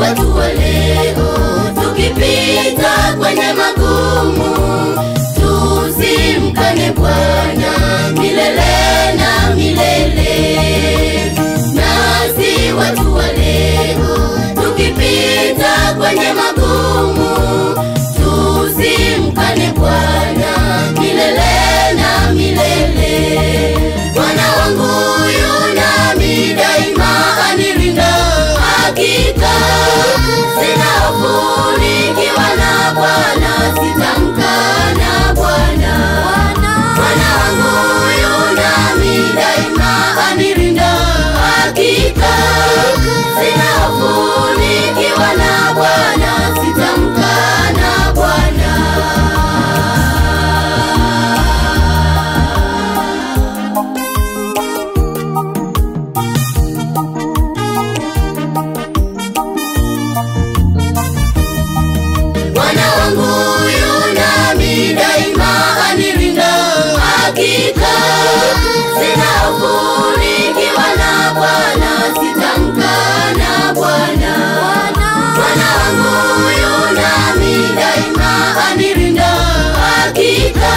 watu wa leo, tukipita kwenye magumu, tusimkane Bwana milele na milele. Nasi watu wa leo, tukipita kwenye magumu, tusimkane Bwana milele na milele. Bwana wangu yunami daima anirinda, hakika sina hofu nikiwa na Bwana, sitamkana Bwana. Bwana wangu yunami daima anirinda, hakika sina hofu nikiwa na Bwana, sitamkana Bwana. Bwana wangu yunami daima anirinda, hakika sina hofu nikiwa na Bwana, sitamkana Bwana. Bwana wangu yunami daima anirinda, hakika